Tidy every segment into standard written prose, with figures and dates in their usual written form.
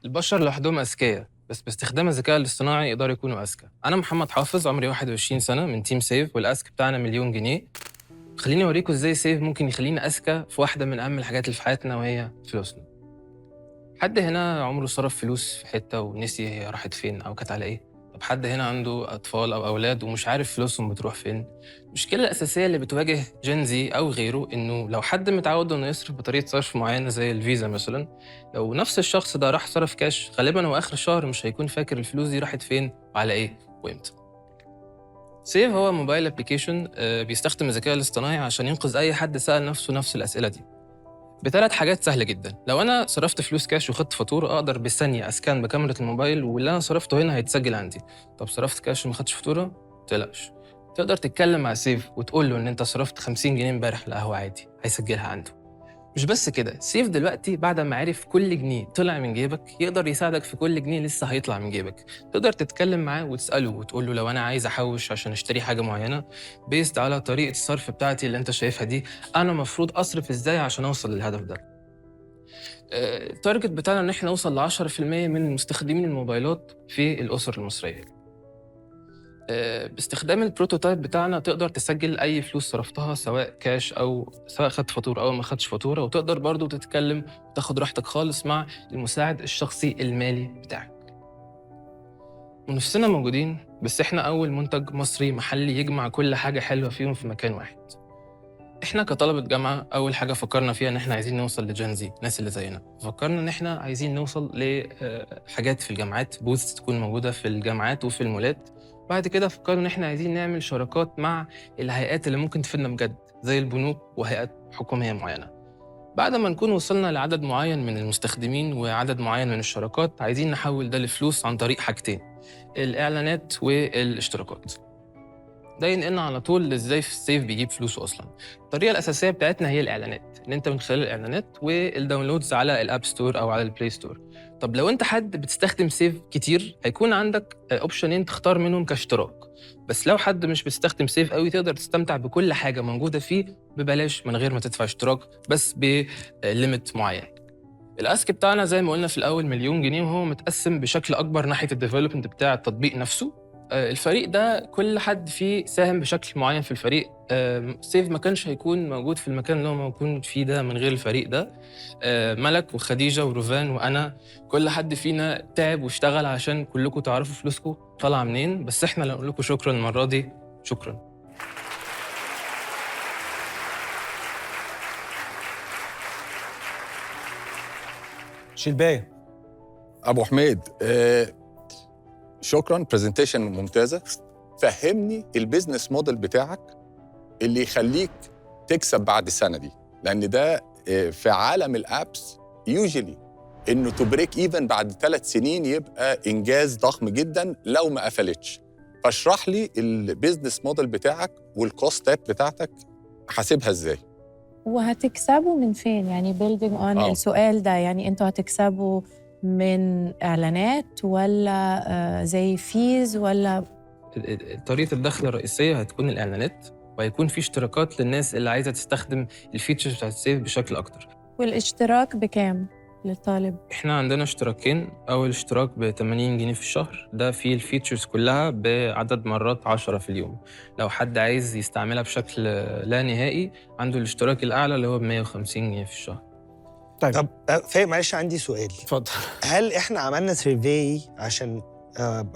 البشر لوحدهم أذكياء، بس باستخدام الذكاء الاصطناعي يقدروا يكونوا أذكى. أنا محمد حافظ، عمري 21 سنة، من تيم سيف، والأسك بتاعنا مليون جنيه. خليني أوريكم إزاي سيف ممكن يخلينا أذكى في واحدة من أهم الحاجات اللي في حياتنا، وهي فلوسنا. حد هنا عمره صرف فلوس في حتة ونسي هي راحت فين أو كانت على إيه؟ طب حد هنا عنده أطفال أو أولاد ومش عارف فلوسهم بتروح فين؟ المشكلة الأساسية اللي بتواجه جين زي أو غيره إنه لو حد متعود إنه يصرف بطريقة صرف معينة زي الفيزا مثلا، لو نفس الشخص ده راح صرف كاش، غالبا هو آخر الشهر مش هيكون فاكر الفلوس دي راحت فين وعلى إيه وإمتى. سيف هو موبايل ابلكيشن بيستخدم الذكاء الاصطناعي عشان ينقذ أي حد سأل نفسه نفس الأسئلة دي بثلاث حاجات سهلة جدا. لو أنا صرفت فلوس كاش وخدت فاتورة، أقدر بالثانية أسكان بكاميرا الموبايل واللي أنا صرفته هنا هيتسجل عندي. طب صرفت كاش وما خدتش فاتورة؟ متقلقش، تقدر تتكلم مع سيف وتقول له إن أنت صرفت 50 جنيه امبارح على القهوة عادي، هيسجلها عنده. مش بس كده، سيف دلوقتي بعد ما عرف كل جنيه طلع من جيبك يقدر يساعدك في كل جنيه لسه هيطلع من جيبك. تقدر تتكلم معاه وتسأله وتقول له لو أنا عايز أحوش عشان أشتري حاجة معينة بيست على طريقة الصرف بتاعتي اللي أنت شايفها دي، أنا مفروض أصرف إزاي عشان أوصل للهدف ده. التارجت بتاعنا إن إحنا نوصل ل10% من مستخدمين الموبايلات في الأسر المصرية. باستخدام البروتوتايب بتاعنا تقدر تسجل أي فلوس صرفتها، سواء كاش أو سواء خدت فاتورة أو ما خدتش فاتورة، وتقدر برضو تتكلم وتاخد راحتك خالص مع المساعد الشخصي المالي بتاعك. ونفسنا موجودين، بس إحنا أول منتج مصري محلي يجمع كل حاجة حلوة فيهم في مكان واحد. إحنا كطلبة جامعة أول حاجة فكرنا فيها إن إحنا عايزين نوصل لجين زي، الناس اللي زينا. فكرنا إن إحنا عايزين نوصل لحاجات في الجامعات، بوث تكون موجودة في الجامعات وفي المولات. بعد كده فكرنا إن إحنا عايزين نعمل شراكات مع الهيئات اللي ممكن تفيدنا بجد، زي البنوك وهيئات حكومية معينة. بعد ما نكون وصلنا لعدد معين من المستخدمين وعدد معين من الشراكات، عايزين نحول ده لفلوس عن طريق حاجتين: الإعلانات والاشتراكات. ده ينقلنا على طول ازاي في السيف بيجيب فلوسه اصلا. الطريقه الاساسيه بتاعتنا هي الاعلانات، ان انت من خلال الاعلانات والداونلودز على الاب ستور او على البلاي ستور. طب لو انت حد بتستخدم سيف كتير، هيكون عندك اوبشنين تختار منهم كاشتراك. بس لو حد مش بتستخدم سيف قوي، تقدر تستمتع بكل حاجه موجوده فيه ببلاش من غير ما تدفع اشتراك، بس بليميت معين. الاسك بتاعنا زي ما قلنا في الاول مليون جنيه، وهو متقسم بشكل اكبر ناحيه الديفلوبمنت بتاع التطبيق نفسه. الفريق ده كل حد فيه ساهم بشكل معين في الفريق. سيف ما كانش هيكون موجود في المكان اللي هو موجود فيه ده من غير الفريق ده. ملك وخديجة وروفان وأنا، كل حد فينا تعب واشتغل عشان كلكم تعرفوا فلوسكم طالعة منين. بس احنا اللي نقول لكم شكرا المرة دي، شكرا. شلباية. ابو حميد، شكرا، برزنتيشن ممتازه. فهمني البيزنس موديل بتاعك اللي يخليك تكسب بعد السنه دي، لان ده في عالم الابس يوجولي انه تو بريك ايفن بعد 3 سنين يبقى انجاز ضخم جدا لو ما قفلتش. فاشرح لي البيزنس موديل بتاعك والكوست اب بتاعتك حاسبها ازاي؟ وهتكسبوا من فين؟ يعني building on السؤال ده، يعني انتوا هتكسبوا من اعلانات ولا زي فيز ولا؟ طريقة الدخل الرئيسية هتكون الإعلانات، وهيكون في اشتراكات للناس اللي عايزة تستخدم الفيتشرز بتاعت السيف بشكل أكتر. والاشتراك بكام للطالب؟ إحنا عندنا اشتراكين. أول اشتراك ب 80 جنيه في الشهر، ده فيه الفيتشرز كلها بعدد مرات 10 في اليوم. لو حد عايز يستعملها بشكل لا نهائي، عنده الاشتراك الأعلى اللي هو ب 150 جنيه في الشهر. طب فاهم، معلش عندي سؤال. اتفضل. هل احنا عملنا سيرفي عشان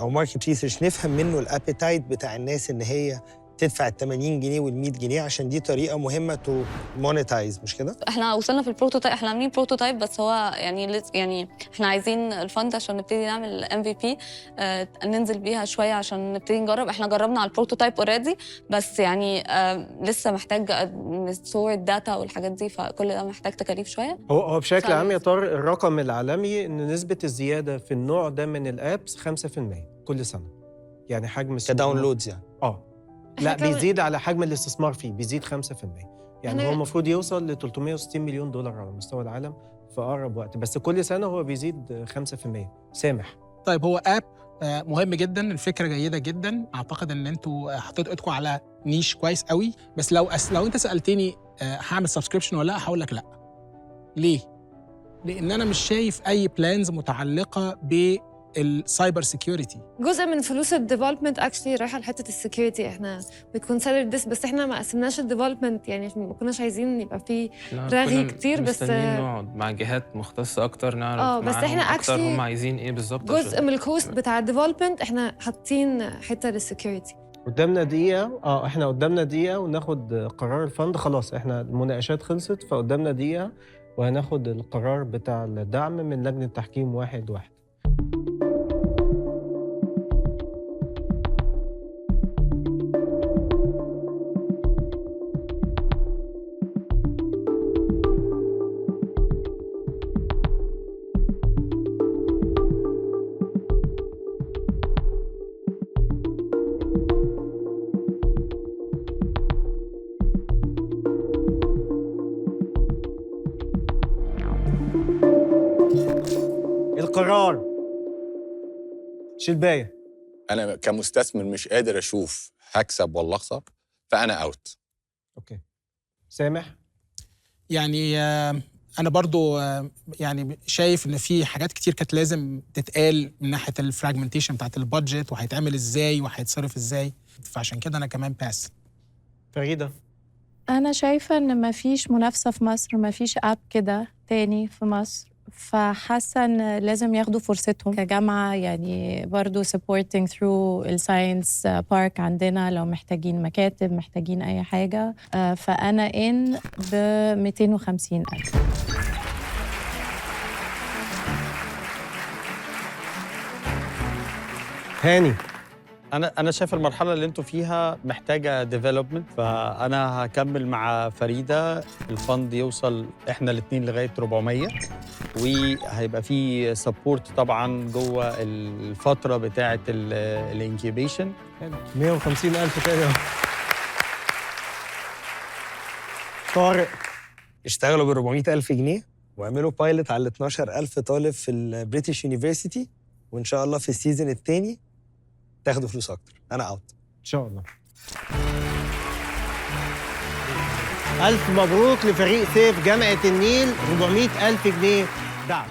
او ماركت ريسيرش نفهم منه الابيتايت بتاع الناس ان هي تدفع ال 80 جنيه وال 100 جنيه عشان دي طريقه مهمه تو مونيتايز، مش كده؟ احنا وصلنا في البروتوتايب، احنا عاملين بروتوتايب، بس هو يعني احنا عايزين الفند عشان نبتدي نعمل MVP ننزل بيها شويه عشان نبتدي نجرب. احنا جربنا على البروتوتايب اوريدي، بس يعني لسه محتاج نستور الداتا والحاجات دي، فكل ده محتاج تكاليف شويه. هو بشكل عام يا طارق الرقم العالمي ان نسبه الزياده في النوع ده من الابس 5% كل سنه، يعني حجم كداونلودز يعني. لا بيزيد على حجم الاستثمار فيه، بيزيد 5%. يعني هو المفروض يوصل ل 360 مليون دولار على مستوى العالم في أقرب وقت، بس كل سنة هو بيزيد 5%. سامح. طيب هو اب مهم جدا، الفكرة جيدة جدا. أعتقد إن أنتوا حطيتوا إيدكم على نيش كويس قوي، بس لو أنت سألتني هعمل سبسكريبشن ولا لا، هقول لك لا. ليه؟ لان انا مش شايف اي بلانز متعلقه بالسايبر سيكيورتي. جزء من فلوس الديفلوبمنت اكشلي رايحه لحته السكيورتي. احنا بنكونسيدر ذس، بس احنا ما قسمناش الديفلوبمنت، يعني ما كناش عايزين يبقى فيه إحنا رغي كنا كتير، بس مستنيين نقعد مع جهات مختصة أكتر نعرف بس معاهم إحنا أكتر actually هم عايزين إيه بالظبط. جزء من الكوست بتاع الديفلوبمنت احنا حاطين حته للسكيورتي. قدامنا دقيقة. احنا قدامنا دقيقة وناخد قرار الفند. خلاص احنا المناقشات خلصت، فقدامنا دقيقة وهناخد القرار بتاع الدعم من لجنة تحكيم 1-1. القرار شلباية. انا كمستثمر مش قادر اشوف هكسب ولا اخسر، فانا اوت. اوكي. سامح. يعني انا برضو يعني شايف ان في حاجات كتير كانت لازم تتقال من ناحيه الفراجمنتيشن بتاعت البادجت وهيتعمل ازاي وهيتصرف ازاي، فعشان كده انا كمان باس. فريدة. أنا شايفة إن مفيش منافسة في مصر، مفيش أب كده تاني في مصر، فحاسة إن لازم ياخدوا فرصتهم كجامعة، يعني برضو supporting through الساينس بارك عندنا لو محتاجين مكاتب، محتاجين أي حاجة. فأنا إن ب250,000. هاني. انا شايف المرحله اللي انتوا فيها محتاجه ديفلوبمنت، فانا هكمل مع فريده. الفند يوصل احنا الاثنين لغايه 400، وهيبقى في سبورت طبعا جوه الفتره بتاعه الانكيبيشن. 150,000 تاني. طارق. اشتغلوا ب 400,000 جنيه واعملوا بايلوت على 12,000 طالب في البريتش يونيفرسيتي، وإن شاء الله في السيزون الثاني تاخدوا فلوس أكتر. أنا أوت إن شاء الله. ألف مبروك لفريق سيف جامعة النيل، 400,000 جنيه دعم.